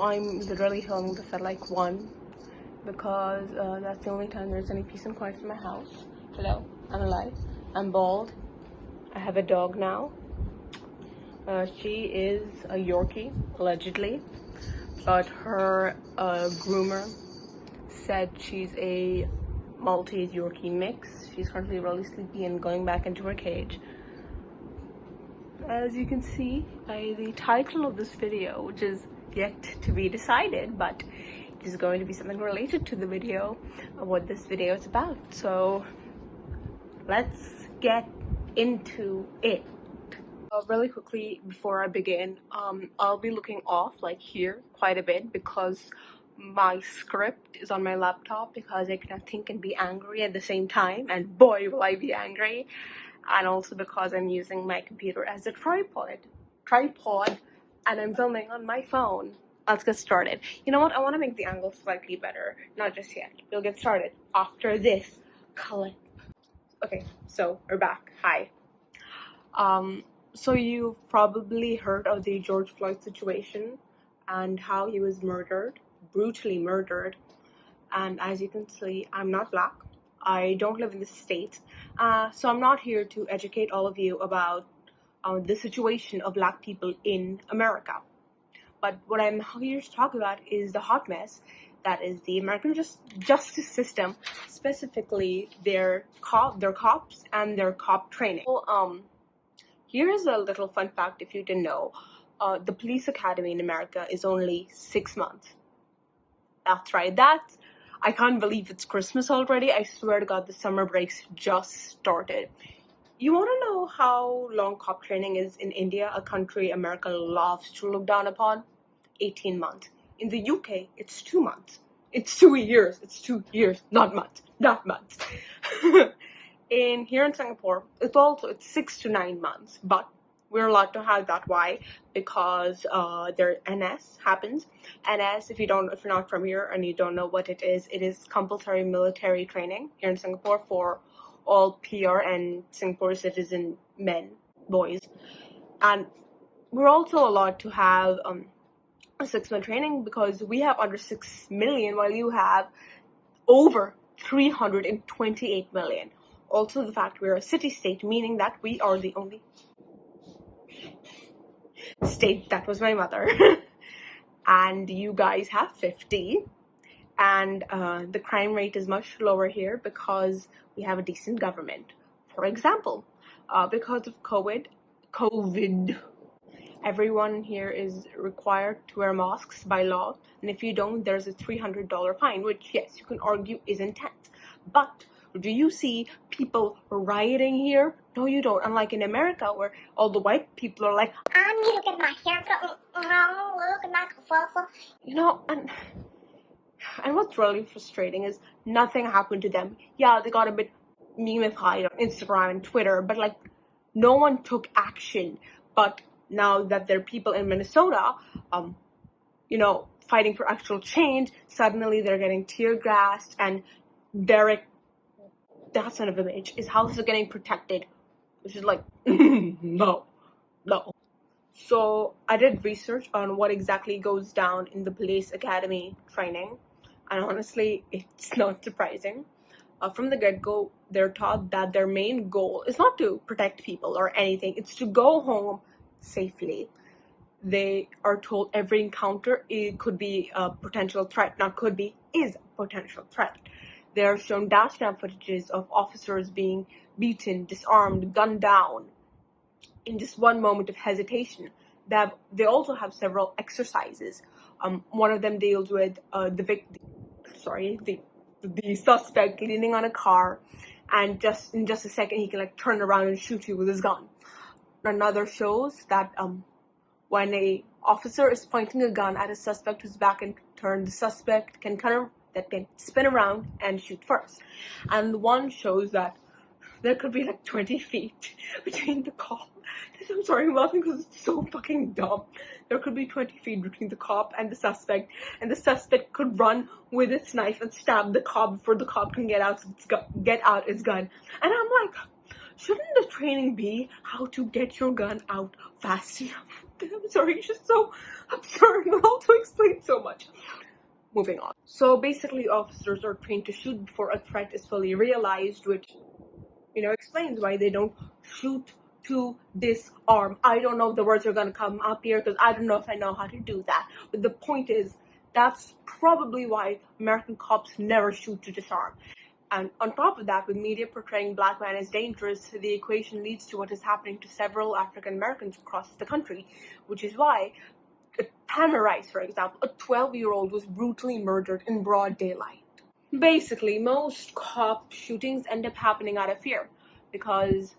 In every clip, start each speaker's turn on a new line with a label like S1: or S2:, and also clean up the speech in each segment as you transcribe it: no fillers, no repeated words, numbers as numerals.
S1: I'm literally filming this at like 1 because that's the only time there's any peace and quiet in my house. Hello, I'm alive. I'm bald. I have a dog now. She is a Yorkie, allegedly, but her groomer said she's a Maltese Yorkie mix. She's currently really sleepy and going back into her cage. As you can see by the title of this video, which is yet to be decided, but it is going to be something related to the video of what this video is about. So let's get into it. Really quickly before I begin, I'll be looking off like here quite a bit because my script is on my laptop because I cannot think and be angry at the same time, and boy will I be angry. And also because I'm using my computer as a tripod and I'm filming on my phone. Let's get started. You know what, I want to make the angle slightly better. Not just yet. We'll get started after this clip. Okay, so we're back. Hi. So you've probably heard of the George Floyd situation and how he was murdered, brutally murdered. And as you can see, I'm not black. I don't live in the States. So I'm not here to educate all of you about the situation of black people in America. But what I'm here to talk about is the hot mess that is the American justice system, specifically their cops and their cop training. So, here's a little fun fact if you didn't know. The police academy in America is only 6 months. That's right. I can't believe it's Christmas already. I swear to God, the summer breaks just started. You want to know how long cop training is in India, a country America loves to look down upon? 18 months. In the UK, it's 2 months. It's 2 years. It's 2 years, not months. Not months. Here in Singapore, it's 6 to 9 months, but we're allowed to have that. Why? Because their NS happens. NS, if you're not from here and you don't know what it is compulsory military training here in Singapore for all PR and Singapore citizen men, boys. And we're also allowed to have a 6-month training because we have under 6 million while you have over 328 million. Also, the fact we're a city-state, meaning that we are the only state. That was my mother. And you guys have 50. And the crime rate is much lower here because we have a decent government. For example, because of COVID, everyone here is required to wear masks by law. And if you don't, there's a $300 fine, which, yes, you can argue is intense. But do you see people rioting here? No, you don't. Unlike in America, where all the white people are like, I need to get my haircut. You know, and what's really frustrating is nothing happened to them. Yeah, they got a bit memeified on Instagram and Twitter, but like no one took action. But now that there are people in Minnesota, fighting for actual change, suddenly they're getting tear gassed, and Derek, that son of a bitch, his house is getting protected, which is like, no. So I did research on what exactly goes down in the police academy training, and honestly, it's not surprising. From the get-go, they're taught that their main goal is not to protect people or anything, it's to go home safely. They are told every encounter, it could be a potential threat, not could be, is a potential threat. They are shown dash cam footages of officers being beaten, disarmed, gunned down in just one moment of hesitation. They also have several exercises. One of them deals with the suspect leaning on a car, and in just a second he can like turn around and shoot you with his gun. Another shows that when a officer is pointing a gun at a suspect who's back and turned, the suspect can spin around and shoot first. And one shows that there could be like 20 feet between the cop. I'm sorry, I'm laughing because it's so fucking dumb. There could be 20 feet between the cop and the suspect could run with its knife and stab the cop before the cop can get out his gun. And I'm like, shouldn't the training be how to get your gun out fast enough? I'm sorry, it's just so absurd and also explains so much. Moving on. So basically, officers are trained to shoot before a threat is fully realized, which, explains why they don't shoot to disarm. I don't know if the words are going to come up here because I don't know if I know how to do that. But the point is, that's probably why American cops never shoot to disarm. And on top of that, with media portraying black men as dangerous, the equation leads to what is happening to several African Americans across the country, which is why Tamir Rice, for example, a 12-year-old, was brutally murdered in broad daylight. Basically, most cop shootings end up happening out of fear because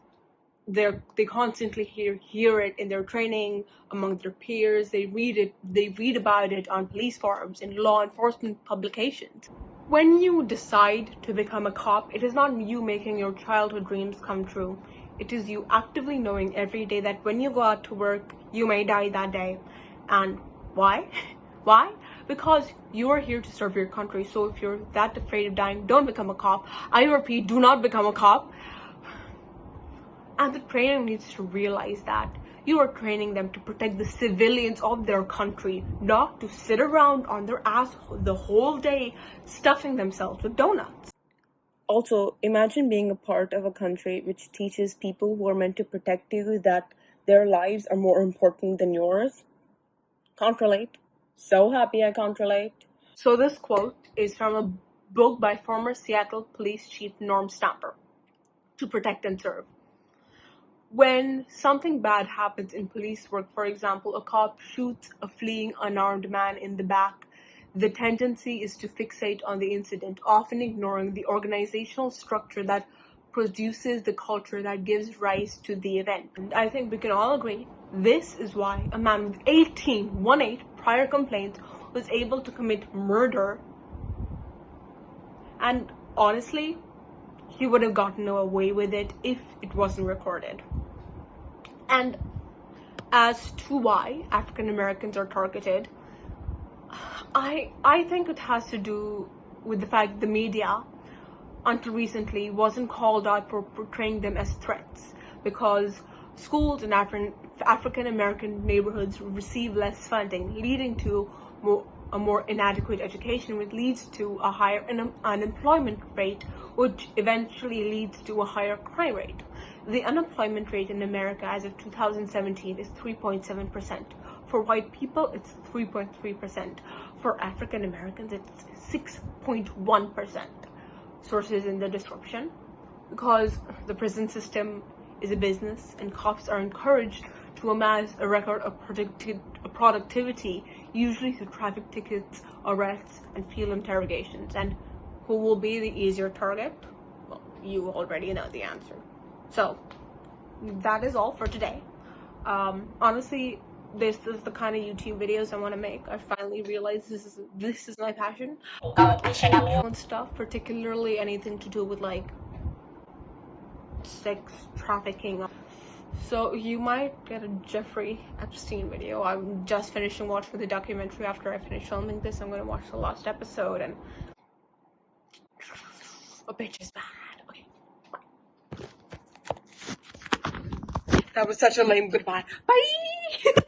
S1: they constantly hear it in their training, among their peers. They read about it on police forums, in law enforcement publications. When you decide to become a cop, it is not you making your childhood dreams come true. It is you actively knowing every day that when you go out to work, you may die that day. And why? Why? Because you are here to serve your country. So if you're that afraid of dying, don't become a cop. I repeat, do not become a cop. And the trainer needs to realize that you are training them to protect the civilians of their country, not to sit around on their ass the whole day stuffing themselves with donuts. Also, imagine being a part of a country which teaches people who are meant to protect you that their lives are more important than yours. Can't relate. So happy I can't relate. So this quote is from a book by former Seattle Police Chief Norm Stamper, To Protect and Serve. When something bad happens in police work, for example, a cop shoots a fleeing unarmed man in the back, the tendency is to fixate on the incident, often ignoring the organizational structure that produces the culture that gives rise to the event. And I think we can all agree, this is why a man with 18 prior complaints was able to commit murder. And honestly, he would have gotten away with it if it wasn't recorded. And as to why African Americans are targeted, I think it has to do with the fact the media, until recently, wasn't called out for portraying them as threats, because schools in African American neighborhoods receive less funding, leading to a more inadequate education, which leads to a higher unemployment rate, which eventually leads to a higher crime rate. The unemployment rate in America as of 2017 is 3.7%. For white people, it's 3.3%. For African Americans, it's 6.1%. Sources in the description. Because the prison system is a business and cops are encouraged to amass a record of productivity, usually through traffic tickets, arrests, and field interrogations. And who will be the easier target? Well, you already know the answer. So, that is all for today. Honestly, this is the kind of YouTube videos I want to make. I finally realized this is my passion. And stuff, particularly anything to do with like sex trafficking. So you might get a Jeffrey Epstein video. I'm just finishing watching the documentary. After I finish filming this, I'm gonna watch the last episode, and a bitch is bad. Okay. That was such a lame goodbye. Bye!